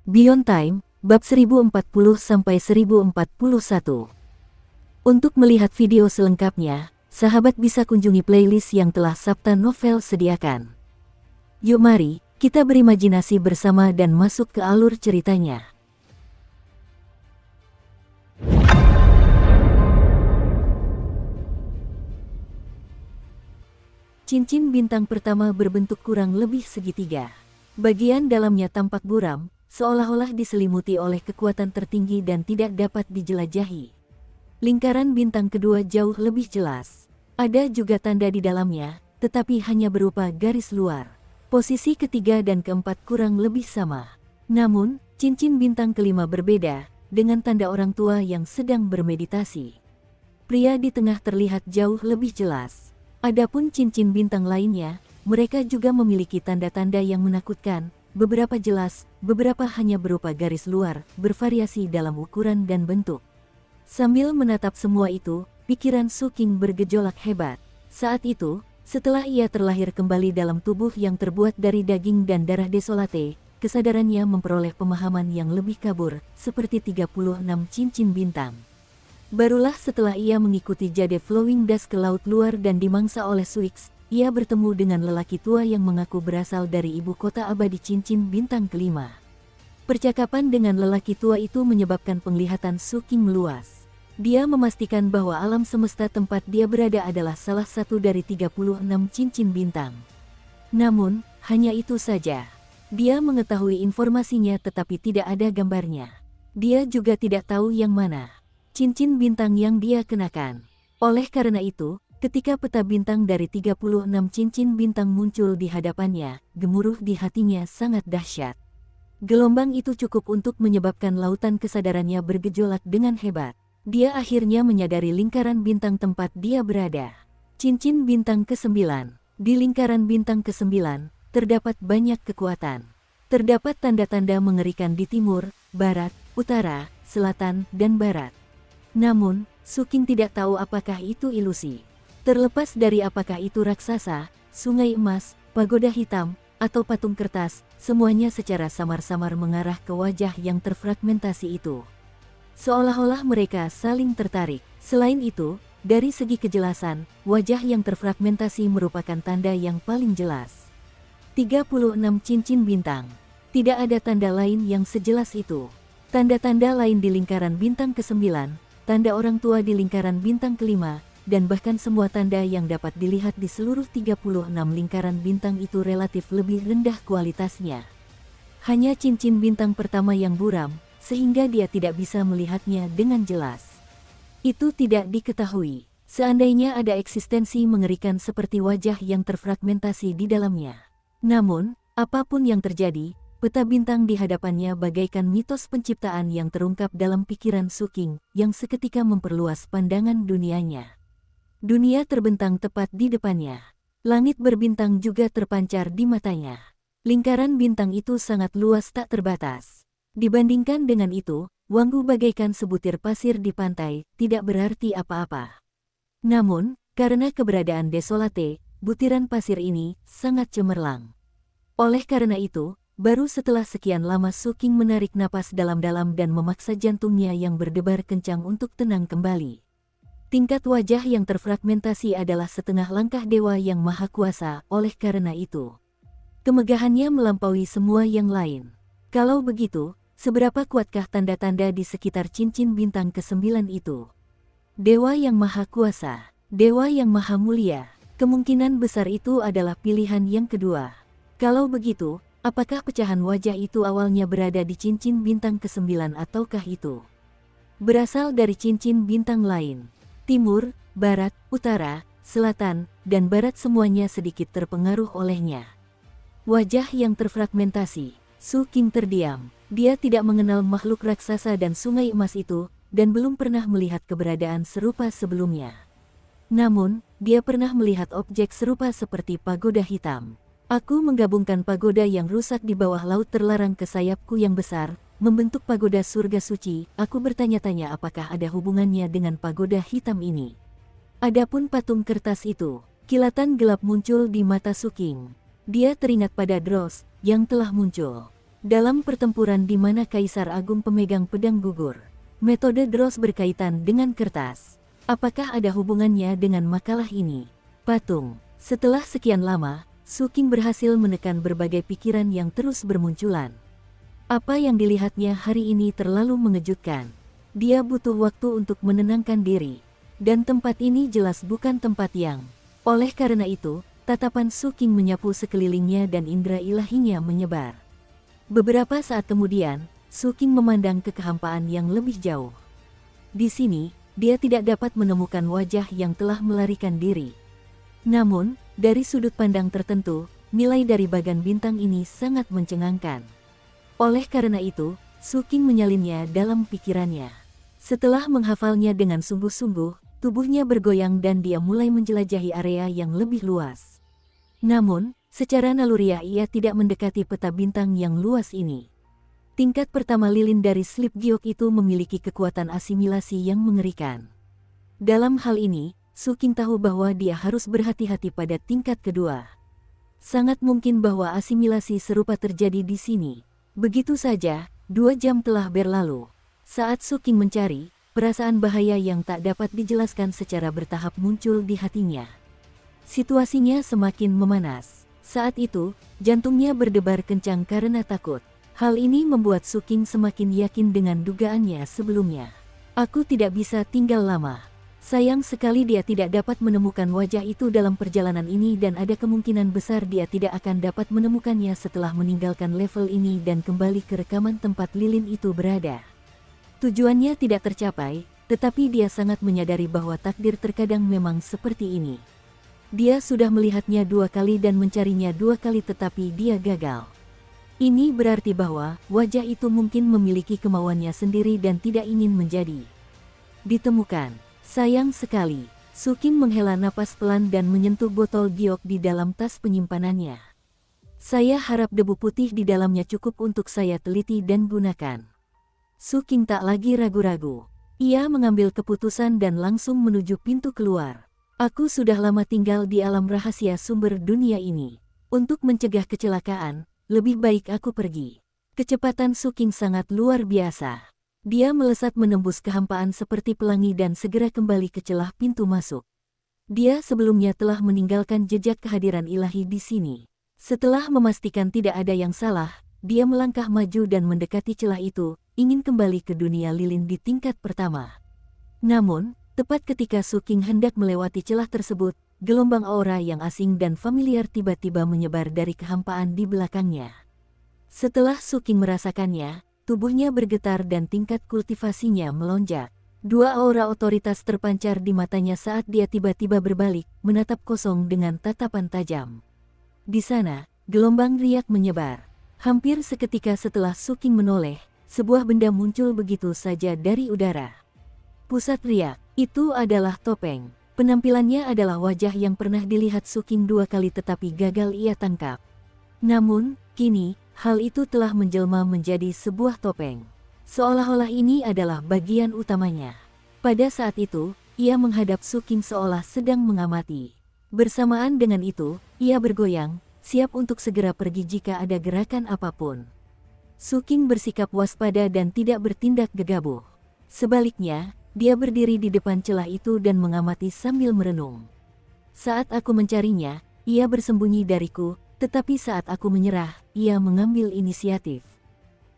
Beyond Time, bab 1040-1041. Untuk melihat video selengkapnya, sahabat bisa kunjungi playlist yang telah Sabta Novel sediakan. Yuk mari, kita berimajinasi bersama dan masuk ke alur ceritanya. Cincin bintang pertama berbentuk kurang lebih segitiga. Bagian dalamnya tampak buram, seolah-olah diselimuti oleh kekuatan tertinggi dan tidak dapat dijelajahi. Lingkaran bintang kedua jauh lebih jelas. Ada juga tanda di dalamnya, tetapi hanya berupa garis luar. Posisi ketiga dan keempat kurang lebih sama. Namun, cincin bintang kelima berbeda, dengan tanda orang tua yang sedang bermeditasi. Pria di tengah terlihat jauh lebih jelas. Adapun cincin bintang lainnya, mereka juga memiliki tanda-tanda yang menakutkan. Beberapa jelas, beberapa hanya berupa garis luar, bervariasi dalam ukuran dan bentuk. Sambil menatap semua itu, pikiran Su Qing bergejolak hebat. Saat itu, setelah ia terlahir kembali dalam tubuh yang terbuat dari daging dan darah desolate, kesadarannya memperoleh pemahaman yang lebih kabur, seperti 36 cincin bintang. Barulah setelah ia mengikuti Jade Flowing Dust ke laut luar dan dimangsa oleh Suix, ia bertemu dengan lelaki tua yang mengaku berasal dari ibu kota abadi cincin bintang kelima. Percakapan dengan lelaki tua itu menyebabkan penglihatan Su Qing meluas. Dia memastikan bahwa alam semesta tempat dia berada adalah salah satu dari 36 cincin bintang. Namun, hanya itu saja. Dia mengetahui informasinya tetapi tidak ada gambarnya. Dia juga tidak tahu yang mana cincin bintang yang dia kenakan. Oleh karena itu, ketika peta bintang dari 36 cincin bintang muncul di hadapannya, gemuruh di hatinya sangat dahsyat. Gelombang itu cukup untuk menyebabkan lautan kesadarannya bergejolak dengan hebat. Dia akhirnya menyadari lingkaran bintang tempat dia berada. Cincin bintang ke-9. Di lingkaran bintang ke-9, terdapat banyak kekuatan. Terdapat tanda-tanda mengerikan di timur, barat, utara, selatan, dan barat. Namun, Su Qing tidak tahu apakah itu ilusi. Terlepas dari apakah itu raksasa, sungai emas, pagoda hitam, atau patung kertas, semuanya secara samar-samar mengarah ke wajah yang terfragmentasi itu. Seolah-olah mereka saling tertarik. Selain itu, dari segi kejelasan, wajah yang terfragmentasi merupakan tanda yang paling jelas. 36 cincin bintang. Tidak ada tanda lain yang sejelas itu. Tanda-tanda lain di lingkaran bintang ke-9, tanda orang tua di lingkaran bintang kelima, dan bahkan semua tanda yang dapat dilihat di seluruh 36 lingkaran bintang itu relatif lebih rendah kualitasnya. Hanya cincin bintang pertama yang buram, sehingga dia tidak bisa melihatnya dengan jelas. Itu tidak diketahui. Seandainya ada eksistensi mengerikan seperti wajah yang terfragmentasi di dalamnya. Namun, apapun yang terjadi, peta bintang di hadapannya bagaikan mitos penciptaan yang terungkap dalam pikiran Su Qing, yang seketika memperluas pandangan dunianya. Dunia terbentang tepat di depannya. Langit berbintang juga terpancar di matanya. Lingkaran bintang itu sangat luas tak terbatas. Dibandingkan dengan itu, Wanggu bagaikan sebutir pasir di pantai, tidak berarti apa-apa. Namun, karena keberadaan desolate, butiran pasir ini sangat cemerlang. Oleh karena itu, baru setelah sekian lama Su Qing menarik napas dalam-dalam dan memaksa jantungnya yang berdebar kencang untuk tenang kembali. Tingkat wajah yang terfragmentasi adalah setengah langkah dewa yang maha kuasa, oleh karena itu kemegahannya melampaui semua yang lain. Kalau begitu, seberapa kuatkah tanda-tanda di sekitar cincin bintang ke-9 itu? Dewa yang maha kuasa, dewa yang maha mulia, kemungkinan besar itu adalah pilihan yang kedua. Kalau begitu, apakah pecahan wajah itu awalnya berada di cincin bintang ke-9 ataukah itu berasal dari cincin bintang lain? Timur, barat, utara, selatan, dan barat semuanya sedikit terpengaruh olehnya. Wajah yang terfragmentasi. Su Qing terdiam. Dia tidak mengenal makhluk raksasa dan sungai emas itu, dan belum pernah melihat keberadaan serupa sebelumnya. Namun, dia pernah melihat objek serupa seperti pagoda hitam. Aku menggabungkan pagoda yang rusak di bawah laut terlarang ke sayapku yang besar, membentuk pagoda surga suci. Aku bertanya-tanya apakah ada hubungannya dengan pagoda hitam ini. Adapun patung kertas itu, kilatan gelap muncul di mata Su Qing. Dia teringat pada Dross yang telah muncul. Dalam pertempuran di mana Kaisar Agung pemegang pedang gugur, metode Dross berkaitan dengan kertas. Apakah ada hubungannya dengan makalah ini? Patung. Setelah sekian lama, Su Qing berhasil menekan berbagai pikiran yang terus bermunculan. Apa yang dilihatnya hari ini terlalu mengejutkan. Dia butuh waktu untuk menenangkan diri. Dan tempat ini jelas bukan tempat yang. Oleh karena itu, tatapan Su Qing menyapu sekelilingnya dan indera ilahinya menyebar. Beberapa saat kemudian, Su Qing memandang ke kehampaan yang lebih jauh. Di sini, dia tidak dapat menemukan wajah yang telah melarikan diri. Namun, dari sudut pandang tertentu, nilai dari bagan bintang ini sangat mencengangkan. Oleh karena itu, Su Qing menyalinnya dalam pikirannya. Setelah menghafalnya dengan sungguh-sungguh, tubuhnya bergoyang dan dia mulai menjelajahi area yang lebih luas. Namun, secara naluriah ia tidak mendekati peta bintang yang luas ini. Tingkat pertama lilin dari slip giok itu memiliki kekuatan asimilasi yang mengerikan. Dalam hal ini, Su Qing tahu bahwa dia harus berhati-hati pada tingkat kedua. Sangat mungkin bahwa asimilasi serupa terjadi di sini. Begitu saja, 2 jam telah berlalu. Saat Su Qing mencari, perasaan bahaya yang tak dapat dijelaskan secara bertahap muncul di hatinya. Situasinya semakin memanas. Saat itu, jantungnya berdebar kencang karena takut. Hal ini membuat Su Qing semakin yakin dengan dugaannya sebelumnya. Aku tidak bisa tinggal lama. Sayang sekali dia tidak dapat menemukan wajah itu dalam perjalanan ini dan ada kemungkinan besar dia tidak akan dapat menemukannya setelah meninggalkan level ini dan kembali ke rekaman tempat lilin itu berada. Tujuannya tidak tercapai, tetapi dia sangat menyadari bahwa takdir terkadang memang seperti ini. Dia sudah melihatnya 2 kali dan mencarinya 2 kali tetapi dia gagal. Ini berarti bahwa wajah itu mungkin memiliki kemauannya sendiri dan tidak ingin menjadi ditemukan. Sayang sekali, Su Qing menghela napas pelan dan menyentuh botol giok di dalam tas penyimpanannya. Saya harap debu putih di dalamnya cukup untuk saya teliti dan gunakan. Su Qing tak lagi ragu-ragu. Ia mengambil keputusan dan langsung menuju pintu keluar. Aku sudah lama tinggal di alam rahasia sumber dunia ini. Untuk mencegah kecelakaan, lebih baik aku pergi. Kecepatan Su Qing sangat luar biasa. Dia melesat menembus kehampaan seperti pelangi dan segera kembali ke celah pintu masuk. Dia sebelumnya telah meninggalkan jejak kehadiran ilahi di sini. Setelah memastikan tidak ada yang salah, dia melangkah maju dan mendekati celah itu, ingin kembali ke dunia lilin di tingkat pertama. Namun, tepat ketika Su Qing hendak melewati celah tersebut, gelombang aura yang asing dan familiar tiba-tiba menyebar dari kehampaan di belakangnya. Setelah Su Qing merasakannya, tubuhnya bergetar dan tingkat kultivasinya melonjak. 2 aura otoritas terpancar di matanya saat dia tiba-tiba berbalik, menatap kosong dengan tatapan tajam. Di sana, gelombang riak menyebar. Hampir seketika setelah Su Qing menoleh, sebuah benda muncul begitu saja dari udara. Pusat riak, itu adalah topeng. Penampilannya adalah wajah yang pernah dilihat Su Qing 2 kali tetapi gagal ia tangkap. Namun, kini, hal itu telah menjelma menjadi sebuah topeng. Seolah-olah ini adalah bagian utamanya. Pada saat itu, ia menghadap Su Qing seolah sedang mengamati. Bersamaan dengan itu, ia bergoyang, siap untuk segera pergi jika ada gerakan apapun. Su Qing bersikap waspada dan tidak bertindak gegabah. Sebaliknya, dia berdiri di depan celah itu dan mengamati sambil merenung. Saat aku mencarinya, ia bersembunyi dariku, tetapi saat aku menyerah, ia mengambil inisiatif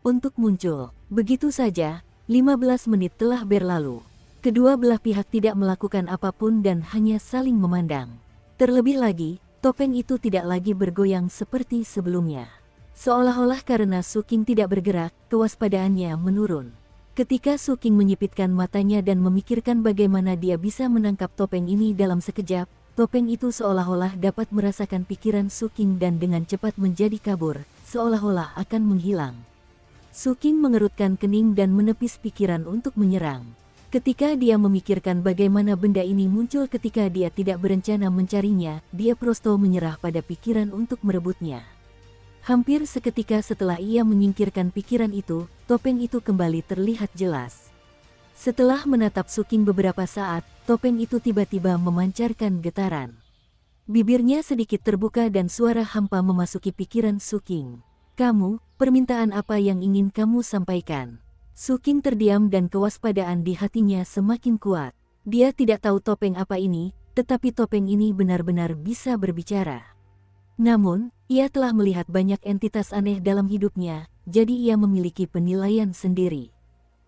untuk muncul. Begitu saja, 15 menit telah berlalu. Kedua belah pihak tidak melakukan apapun dan hanya saling memandang. Terlebih lagi, topeng itu tidak lagi bergoyang seperti sebelumnya. Seolah-olah karena Su Qing tidak bergerak, kewaspadaannya menurun. Ketika Su Qing menyipitkan matanya dan memikirkan bagaimana dia bisa menangkap topeng ini dalam sekejap, topeng itu seolah-olah dapat merasakan pikiran Su Qing dan dengan cepat menjadi kabur, seolah-olah akan menghilang. Su Qing mengerutkan kening dan menepis pikiran untuk menyerang. Ketika dia memikirkan bagaimana benda ini muncul ketika dia tidak berencana mencarinya, dia prosto menyerah pada pikiran untuk merebutnya. Hampir seketika setelah ia menyingkirkan pikiran itu, topeng itu kembali terlihat jelas. Setelah menatap Su Qing beberapa saat, topeng itu tiba-tiba memancarkan getaran. Bibirnya sedikit terbuka dan suara hampa memasuki pikiran Su Qing. Kamu, Permintaan apa yang ingin kamu sampaikan? Suking terdiam dan kewaspadaan di hatinya semakin kuat. Dia tidak tahu topeng apa ini, tetapi topeng ini benar-benar bisa berbicara. Namun, ia telah melihat banyak entitas aneh dalam hidupnya, jadi ia memiliki penilaian sendiri.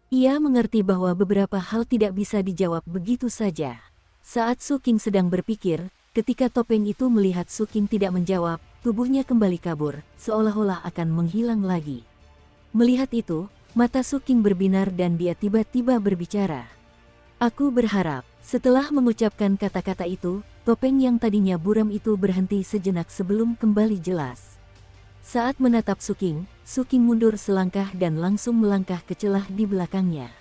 Ia mengerti bahwa beberapa hal tidak bisa dijawab begitu saja. Saat Suking sedang berpikir, ketika topeng itu melihat Suking tidak menjawab, tubuhnya kembali kabur, seolah-olah akan menghilang lagi. Melihat itu, mata Suking berbinar dan dia tiba-tiba berbicara. Aku berharap, setelah mengucapkan kata-kata itu, topeng yang tadinya buram itu berhenti sejenak sebelum kembali jelas. Saat menatap Suking, Suking mundur selangkah dan langsung melangkah ke celah di belakangnya.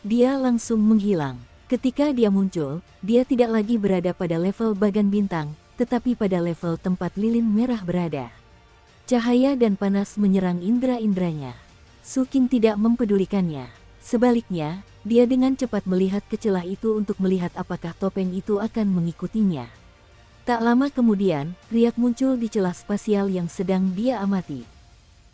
Dia langsung menghilang. Ketika dia muncul, dia tidak lagi berada pada level bagan bintang, tetapi pada level tempat lilin merah berada. Cahaya dan panas menyerang indera-inderanya. Suking tidak mempedulikannya. Sebaliknya, dia dengan cepat melihat ke celah itu untuk melihat apakah topeng itu akan mengikutinya. Tak lama kemudian, riak muncul di celah spasial yang sedang dia amati.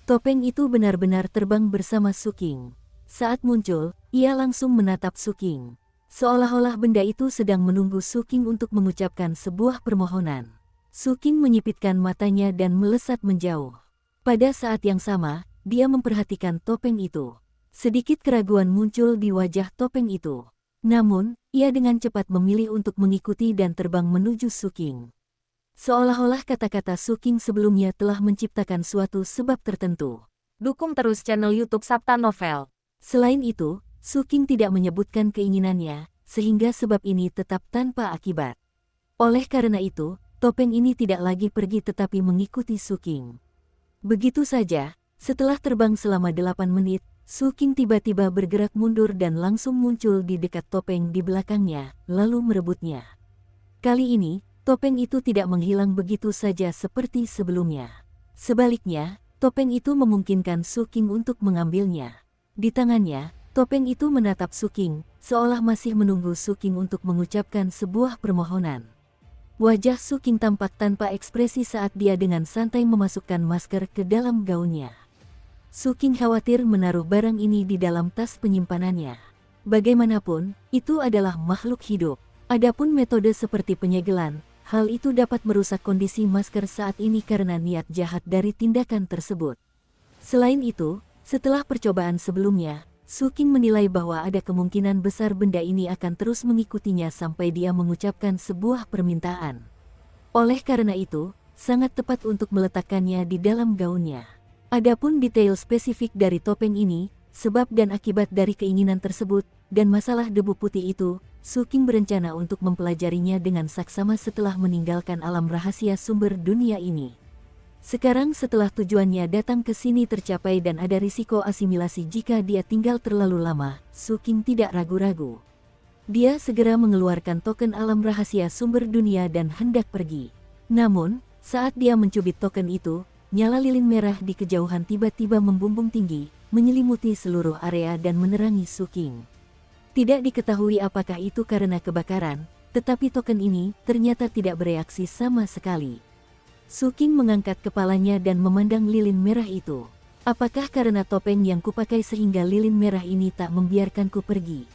Topeng itu benar-benar terbang bersama Suking. Saat muncul, ia langsung menatap Suking. Seolah-olah benda itu sedang menunggu Suking untuk mengucapkan sebuah permohonan. Suking menyipitkan matanya dan melesat menjauh. Pada saat yang sama, dia memperhatikan topeng itu. Sedikit keraguan muncul di wajah topeng itu. Namun, ia dengan cepat memilih untuk mengikuti dan terbang menuju Suking. Seolah-olah kata-kata Suking sebelumnya telah menciptakan suatu sebab tertentu. Dukung terus channel YouTube Sapta Novel. Selain itu, Suking tidak menyebutkan keinginannya, sehingga sebab ini tetap tanpa akibat. Oleh karena itu, topeng ini tidak lagi pergi tetapi mengikuti Suking. Begitu saja, setelah terbang selama 8 menit, Suking tiba-tiba bergerak mundur dan langsung muncul di dekat topeng di belakangnya, lalu merebutnya. Kali ini, topeng itu tidak menghilang begitu saja seperti sebelumnya. Sebaliknya, topeng itu memungkinkan Suking untuk mengambilnya. Di tangannya, topeng itu menatap Suking, seolah masih menunggu Suking untuk mengucapkan sebuah permohonan. Wajah Suking tampak tanpa ekspresi saat dia dengan santai memasukkan masker ke dalam gaunnya. Suking khawatir menaruh barang ini di dalam tas penyimpanannya. Bagaimanapun, itu adalah makhluk hidup. Adapun metode seperti penyegelan, hal itu dapat merusak kondisi masker saat ini karena niat jahat dari tindakan tersebut. Selain itu, setelah percobaan sebelumnya, Suking menilai bahwa ada kemungkinan besar benda ini akan terus mengikutinya sampai dia mengucapkan sebuah permintaan. Oleh karena itu, sangat tepat untuk meletakkannya di dalam gaunnya. Adapun detail spesifik dari topeng ini, sebab dan akibat dari keinginan tersebut, dan masalah debu putih itu, Suking berencana untuk mempelajarinya dengan saksama setelah meninggalkan alam rahasia sumber dunia ini. Sekarang setelah tujuannya datang ke sini tercapai dan ada risiko asimilasi jika dia tinggal terlalu lama, Suking tidak ragu-ragu. Dia segera mengeluarkan token alam rahasia sumber dunia dan hendak pergi. Namun, saat dia mencubit token itu, nyala lilin merah di kejauhan tiba-tiba membumbung tinggi, menyelimuti seluruh area dan menerangi Suking. Tidak diketahui apakah itu karena kebakaran, tetapi token ini ternyata tidak bereaksi sama sekali. Suking mengangkat kepalanya dan memandang lilin merah itu. Apakah karena topeng yang kupakai sehingga lilin merah ini tak membiarkanku pergi?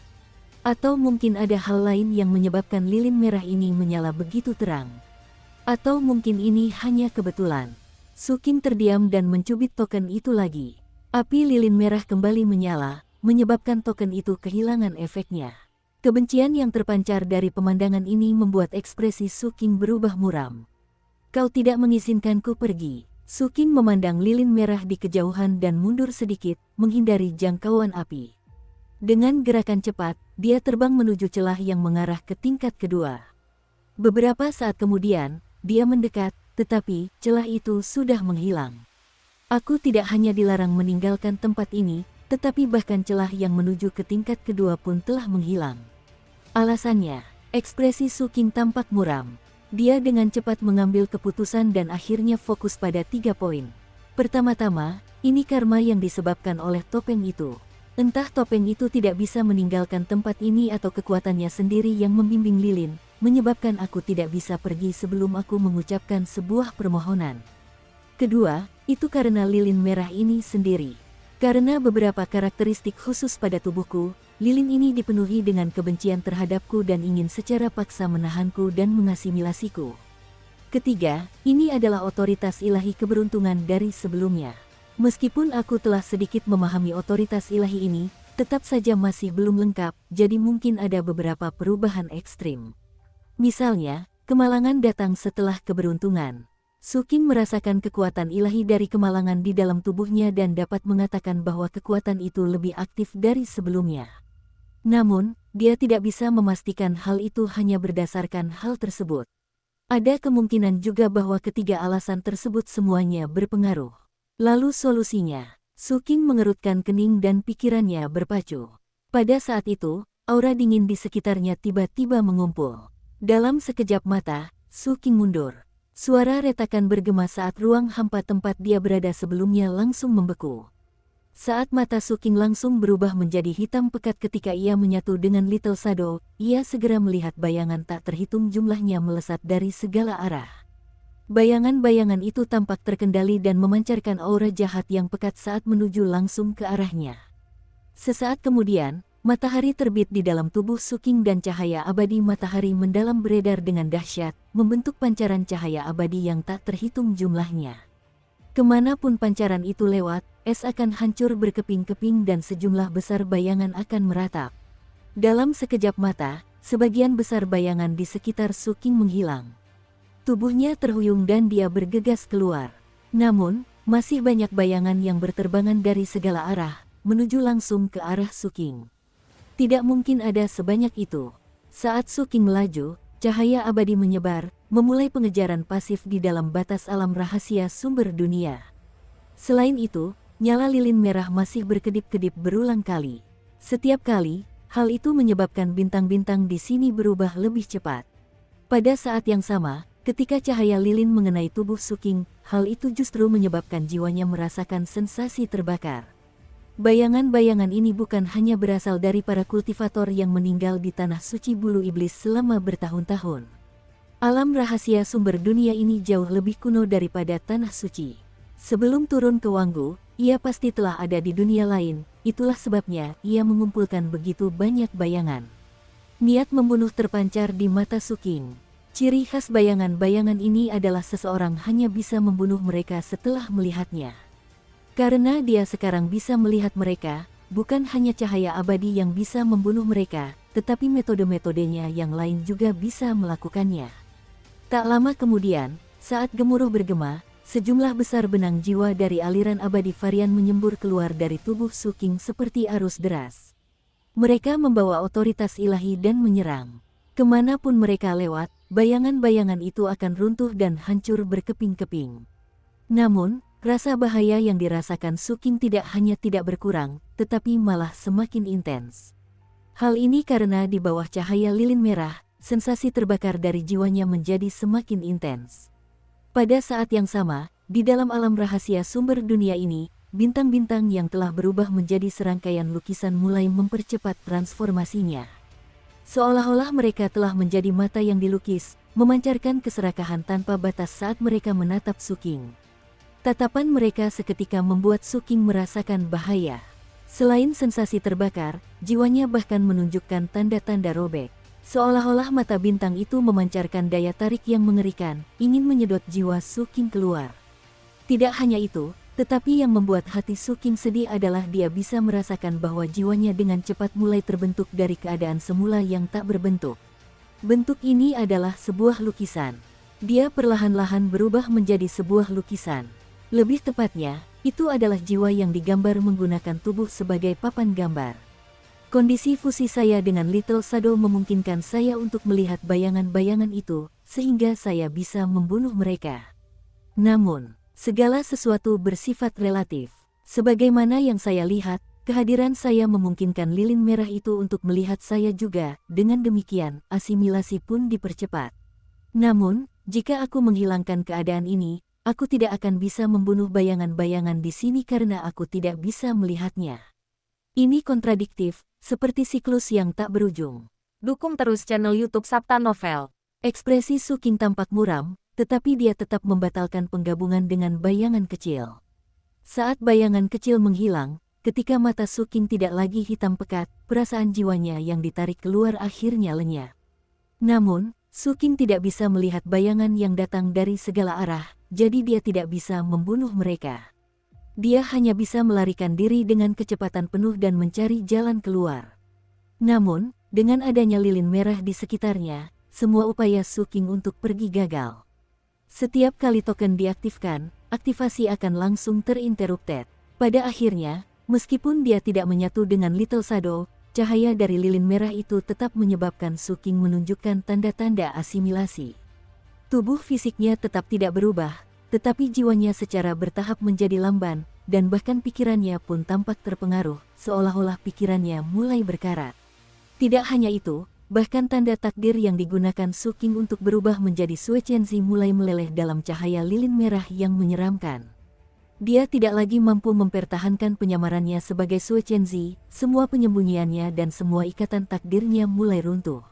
Atau mungkin ada hal lain yang menyebabkan lilin merah ini menyala begitu terang? Atau mungkin ini hanya kebetulan? Suking terdiam dan mencubit token itu lagi. Api lilin merah kembali menyala, menyebabkan token itu kehilangan efeknya. Kebencian yang terpancar dari pemandangan ini membuat ekspresi Suking berubah muram. Kau tidak mengizinkanku pergi. Suking memandang lilin merah di kejauhan dan mundur sedikit, menghindari jangkauan api. Dengan gerakan cepat, dia terbang menuju celah yang mengarah ke tingkat kedua. Beberapa saat kemudian, dia mendekat, tetapi celah itu sudah menghilang. Aku tidak hanya dilarang meninggalkan tempat ini, tetapi bahkan celah yang menuju ke tingkat kedua pun telah menghilang. Alasannya, ekspresi Suking tampak muram. Dia dengan cepat mengambil keputusan dan akhirnya fokus pada 3 poin. Pertama-tama, ini karma yang disebabkan oleh topeng itu. Entah topeng itu tidak bisa meninggalkan tempat ini atau kekuatannya sendiri yang membimbing lilin, menyebabkan aku tidak bisa pergi sebelum aku mengucapkan sebuah permohonan. Kedua, itu karena lilin merah ini sendiri. Karena beberapa karakteristik khusus pada tubuhku, lilin ini dipenuhi dengan kebencian terhadapku dan ingin secara paksa menahanku dan mengasimilasiku. Ketiga, ini adalah otoritas ilahi keberuntungan dari sebelumnya. Meskipun aku telah sedikit memahami otoritas ilahi ini, tetap saja masih belum lengkap, jadi mungkin ada beberapa perubahan ekstrim. Misalnya, kemalangan datang setelah keberuntungan. Su King merasakan kekuatan ilahi dari kemalangan di dalam tubuhnya dan dapat mengatakan bahwa kekuatan itu lebih aktif dari sebelumnya. Namun, dia tidak bisa memastikan hal itu hanya berdasarkan hal tersebut. Ada kemungkinan juga bahwa ketiga alasan tersebut semuanya berpengaruh. Lalu solusinya, Su King mengerutkan kening dan pikirannya berpacu. Pada saat itu, aura dingin di sekitarnya tiba-tiba mengumpul. Dalam sekejap mata, Su King mundur. Suara retakan bergema saat ruang hampa tempat dia berada sebelumnya langsung membeku. Saat mata Su King langsung berubah menjadi hitam pekat ketika ia menyatu dengan Little Shadow, ia segera melihat bayangan tak terhitung jumlahnya melesat dari segala arah. Bayangan-bayangan itu tampak terkendali dan memancarkan aura jahat yang pekat saat menuju langsung ke arahnya. Sesaat kemudian, matahari terbit di dalam tubuh Su King dan cahaya abadi matahari mendalam beredar dengan dahsyat, membentuk pancaran cahaya abadi yang tak terhitung jumlahnya. Kemanapun pancaran itu lewat, es akan hancur berkeping-keping dan sejumlah besar bayangan akan meratap. Dalam sekejap mata, sebagian besar bayangan di sekitar Su King menghilang. Tubuhnya terhuyung dan dia bergegas keluar. Namun, masih banyak bayangan yang berterbangan dari segala arah, menuju langsung ke arah Su King. Tidak mungkin ada sebanyak itu. Saat Su King melaju, cahaya abadi menyebar, memulai pengejaran pasif di dalam batas alam rahasia sumber dunia. Selain itu, nyala lilin merah masih berkedip-kedip berulang kali. Setiap kali, hal itu menyebabkan bintang-bintang di sini berubah lebih cepat. Pada saat yang sama, ketika cahaya lilin mengenai tubuh Su King, hal itu justru menyebabkan jiwanya merasakan sensasi terbakar. Bayangan-bayangan ini bukan hanya berasal dari para kultivator yang meninggal di tanah suci bulu iblis selama bertahun-tahun. Alam rahasia sumber dunia ini jauh lebih kuno daripada tanah suci. Sebelum turun ke Wanggu, ia pasti telah ada di dunia lain, itulah sebabnya ia mengumpulkan begitu banyak bayangan. Niat membunuh terpancar di mata Su King. Ciri khas bayangan-bayangan ini adalah seseorang hanya bisa membunuh mereka setelah melihatnya. Karena dia sekarang bisa melihat mereka, bukan hanya cahaya abadi yang bisa membunuh mereka, tetapi metode-metodenya yang lain juga bisa melakukannya. Tak lama kemudian, saat gemuruh bergema, sejumlah besar benang jiwa dari aliran abadi varian menyembur keluar dari tubuh Su King seperti arus deras. Mereka membawa otoritas ilahi dan menyerang. Kemanapun mereka lewat, bayangan-bayangan itu akan runtuh dan hancur berkeping-keping. Namun, rasa bahaya yang dirasakan Su King tidak hanya tidak berkurang, tetapi malah semakin intens. Hal ini karena di bawah cahaya lilin merah, sensasi terbakar dari jiwanya menjadi semakin intens. Pada saat yang sama, di dalam alam rahasia sumber dunia ini, bintang-bintang yang telah berubah menjadi serangkaian lukisan mulai mempercepat transformasinya. Seolah-olah mereka telah menjadi mata yang dilukis, memancarkan keserakahan tanpa batas saat mereka menatap Su King. Tatapan mereka seketika membuat Su King merasakan bahaya. Selain sensasi terbakar, jiwanya bahkan menunjukkan tanda-tanda robek. Seolah-olah mata bintang itu memancarkan daya tarik yang mengerikan, ingin menyedot jiwa Su King keluar. Tidak hanya itu, tetapi yang membuat hati Su King sedih adalah dia bisa merasakan bahwa jiwanya dengan cepat mulai terbentuk dari keadaan semula yang tak berbentuk. Bentuk ini adalah sebuah lukisan. Dia perlahan-lahan berubah menjadi sebuah lukisan. Lebih tepatnya, itu adalah jiwa yang digambar menggunakan tubuh sebagai papan gambar. Kondisi fusi saya dengan Little Shadow memungkinkan saya untuk melihat bayangan-bayangan itu, sehingga saya bisa membunuh mereka. Namun, segala sesuatu bersifat relatif. Sebagaimana yang saya lihat, kehadiran saya memungkinkan lilin merah itu untuk melihat saya juga, dengan demikian, asimilasi pun dipercepat. Namun, jika aku menghilangkan keadaan ini, aku tidak akan bisa membunuh bayangan-bayangan di sini karena aku tidak bisa melihatnya. Ini kontradiktif, seperti siklus yang tak berujung. Dukung terus channel YouTube Sabta Novel. Ekspresi Su King tampak muram, tetapi dia tetap membatalkan penggabungan dengan bayangan kecil. Saat bayangan kecil menghilang, ketika mata Suking tidak lagi hitam pekat, perasaan jiwanya yang ditarik keluar akhirnya lenyap. Namun, Suking tidak bisa melihat bayangan yang datang dari segala arah, jadi dia tidak bisa membunuh mereka. Dia hanya bisa melarikan diri dengan kecepatan penuh dan mencari jalan keluar. Namun, dengan adanya lilin merah di sekitarnya, semua upaya Suking untuk pergi gagal. Setiap kali token diaktifkan, aktivasi akan langsung terinterrupted. Pada akhirnya, meskipun dia tidak menyatu dengan Little Shadow, cahaya dari lilin merah itu tetap menyebabkan Suking menunjukkan tanda-tanda asimilasi. Tubuh fisiknya tetap tidak berubah, tetapi jiwanya secara bertahap menjadi lamban, dan bahkan pikirannya pun tampak terpengaruh, seolah-olah pikirannya mulai berkarat. Tidak hanya itu, bahkan tanda takdir yang digunakan Suking untuk berubah menjadi Suecenzi mulai meleleh dalam cahaya lilin merah yang menyeramkan. Dia tidak lagi mampu mempertahankan penyamarannya sebagai Suecenzi, semua penyembunyiannya dan semua ikatan takdirnya mulai runtuh.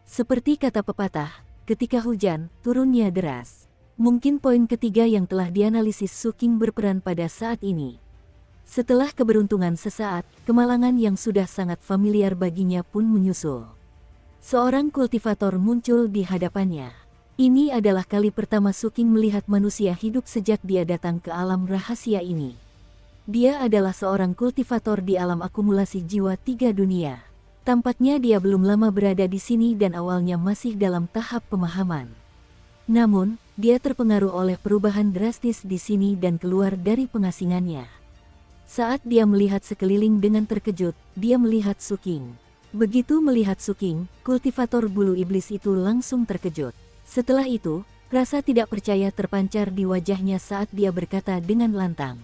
Seperti kata pepatah, ketika hujan, turunnya deras. Mungkin poin ketiga yang telah dianalisis Suking berperan pada saat ini. Setelah keberuntungan sesaat, kemalangan yang sudah sangat familiar baginya pun menyusul. Seorang kultivator muncul di hadapannya. Ini adalah kali pertama Suking melihat manusia hidup sejak dia datang ke alam rahasia ini. Dia adalah seorang kultivator di alam akumulasi jiwa 3 dunia. Tampaknya dia belum lama berada di sini dan awalnya masih dalam tahap pemahaman. Namun, dia terpengaruh oleh perubahan drastis di sini dan keluar dari pengasingannya. Saat dia melihat sekeliling dengan terkejut, dia melihat Suking. Begitu melihat Suking, kultivator bulu iblis itu langsung terkejut. Setelah itu, rasa tidak percaya terpancar di wajahnya saat dia berkata dengan lantang.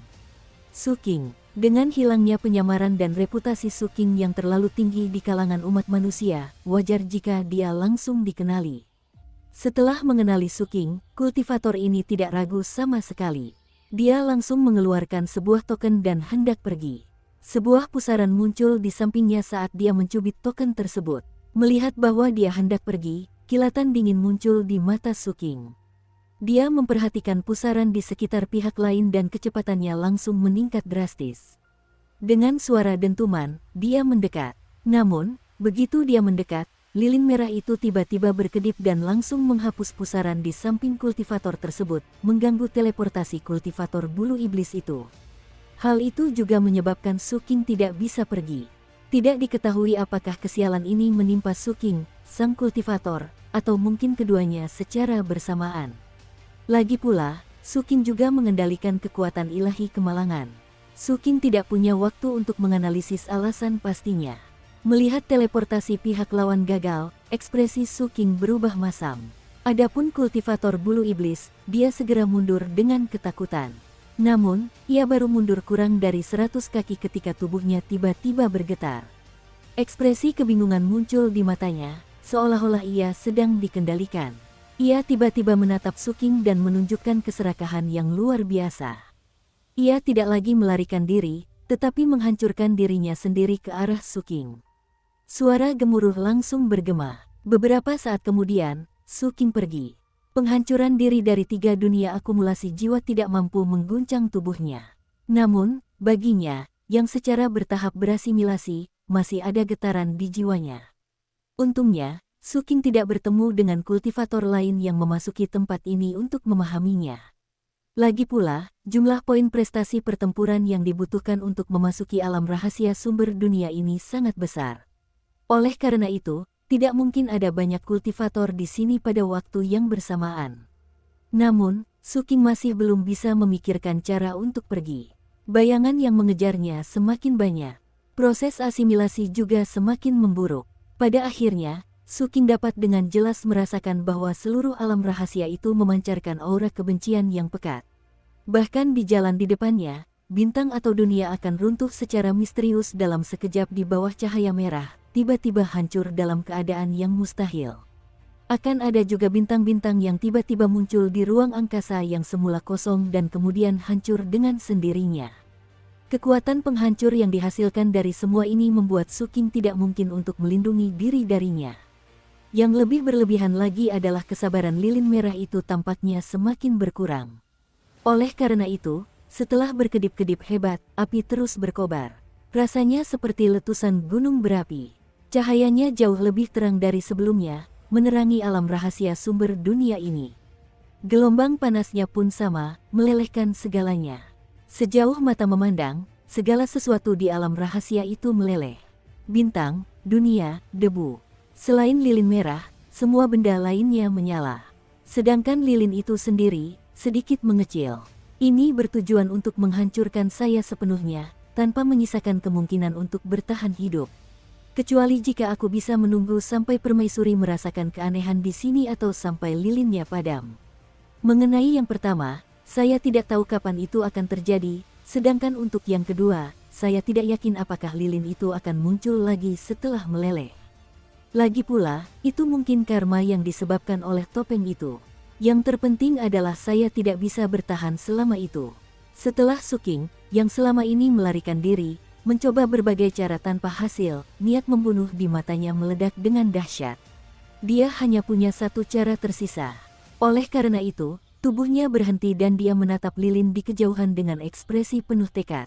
Suking, dengan hilangnya penyamaran dan reputasi Suking yang terlalu tinggi di kalangan umat manusia, wajar jika dia langsung dikenali. Setelah mengenali Suking, kultivator ini tidak ragu sama sekali. Dia langsung mengeluarkan sebuah token dan hendak pergi. Sebuah pusaran muncul di sampingnya saat dia mencubit token tersebut. Melihat bahwa dia hendak pergi, kilatan dingin muncul di mata Suking. Dia memperhatikan pusaran di sekitar pihak lain dan kecepatannya langsung meningkat drastis. Dengan suara dentuman, dia mendekat. Namun, begitu dia mendekat, lilin merah itu tiba-tiba berkedip dan langsung menghapus pusaran di samping kultivator tersebut, mengganggu teleportasi kultivator bulu iblis itu. Hal itu juga menyebabkan Suking tidak bisa pergi. Tidak diketahui apakah kesialan ini menimpa Suking, sang kultivator, atau mungkin keduanya secara bersamaan. Lagi pula, Suking juga mengendalikan kekuatan ilahi kemalangan. Suking tidak punya waktu untuk menganalisis alasan pastinya. Melihat teleportasi pihak lawan gagal, ekspresi Suking berubah masam. Adapun kultivator bulu iblis, dia segera mundur dengan ketakutan. Namun, ia baru mundur kurang dari 100 kaki ketika tubuhnya tiba-tiba bergetar. Ekspresi kebingungan muncul di matanya, seolah-olah ia sedang dikendalikan. Ia tiba-tiba menatap Suking dan menunjukkan keserakahan yang luar biasa. Ia tidak lagi melarikan diri, tetapi menghancurkan dirinya sendiri ke arah Suking. Suara gemuruh langsung bergema. Beberapa saat kemudian, Suking pergi. Penghancuran diri dari 3 dunia akumulasi jiwa tidak mampu mengguncang tubuhnya. Namun, baginya, yang secara bertahap berasimilasi, masih ada getaran di jiwanya. Untungnya, Suking tidak bertemu dengan kultivator lain yang memasuki tempat ini untuk memahaminya. Lagi pula, jumlah poin prestasi pertempuran yang dibutuhkan untuk memasuki alam rahasia sumber dunia ini sangat besar. Oleh karena itu, tidak mungkin ada banyak kultivator di sini pada waktu yang bersamaan. Namun, Suking masih belum bisa memikirkan cara untuk pergi. Bayangan yang mengejarnya semakin banyak. Proses asimilasi juga semakin memburuk. Pada akhirnya, Suking dapat dengan jelas merasakan bahwa seluruh alam rahasia itu memancarkan aura kebencian yang pekat. Bahkan di jalan di depannya, bintang atau dunia akan runtuh secara misterius dalam sekejap di bawah cahaya merah, tiba-tiba hancur dalam keadaan yang mustahil. Akan ada juga bintang-bintang yang tiba-tiba muncul di ruang angkasa yang semula kosong dan kemudian hancur dengan sendirinya. Kekuatan penghancur yang dihasilkan dari semua ini membuat Suking tidak mungkin untuk melindungi diri darinya. Yang lebih berlebihan lagi adalah kesabaran lilin merah itu tampaknya semakin berkurang. Oleh karena itu, setelah berkedip-kedip hebat, api terus berkobar. Rasanya seperti letusan gunung berapi. Cahayanya jauh lebih terang dari sebelumnya, menerangi alam rahasia sumber dunia ini. Gelombang panasnya pun sama, melelehkan segalanya. Sejauh mata memandang, segala sesuatu di alam rahasia itu meleleh. Bintang, dunia, debu. Selain lilin merah, semua benda lainnya menyala. Sedangkan lilin itu sendiri, sedikit mengecil. Ini bertujuan untuk menghancurkan saya sepenuhnya, tanpa menyisakan kemungkinan untuk bertahan hidup. Kecuali jika aku bisa menunggu sampai permaisuri merasakan keanehan di sini atau sampai lilinnya padam. Mengenai yang pertama, saya tidak tahu kapan itu akan terjadi, sedangkan untuk yang kedua, saya tidak yakin apakah lilin itu akan muncul lagi setelah meleleh. Lagi pula, itu mungkin karma yang disebabkan oleh topeng itu. Yang terpenting adalah saya tidak bisa bertahan selama itu. Setelah Suking, yang selama ini melarikan diri, mencoba berbagai cara tanpa hasil, niat membunuh di matanya meledak dengan dahsyat. Dia hanya punya satu cara tersisa. Oleh karena itu, tubuhnya berhenti dan dia menatap lilin di kejauhan dengan ekspresi penuh tekad.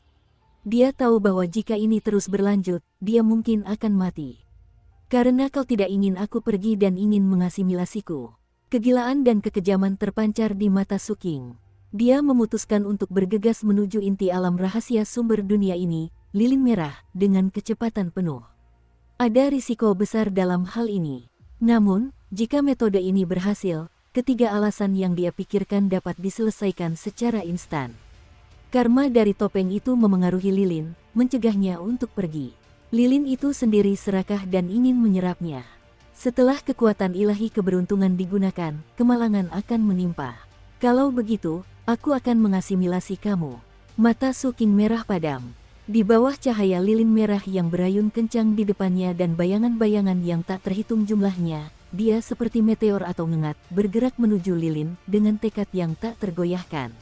Dia tahu bahwa jika ini terus berlanjut, dia mungkin akan mati. Karena kau tidak ingin aku pergi dan ingin mengasimilasiku. Kegilaan dan kekejaman terpancar di mata Suking. Dia memutuskan untuk bergegas menuju inti alam rahasia sumber dunia ini, lilin merah, dengan kecepatan penuh. Ada risiko besar dalam hal ini. Namun, jika metode ini berhasil, ketiga alasan yang dia pikirkan dapat diselesaikan secara instan. Karma dari topeng itu memengaruhi lilin, mencegahnya untuk pergi. Lilin itu sendiri serakah dan ingin menyerapnya. Setelah kekuatan ilahi keberuntungan digunakan, kemalangan akan menimpa. Kalau begitu, aku akan mengasimilasi kamu. Mata Suking merah padam. Di bawah cahaya lilin merah yang berayun kencang di depannya dan bayangan-bayangan yang tak terhitung jumlahnya, dia seperti meteor atau ngengat, bergerak menuju lilin dengan tekad yang tak tergoyahkan.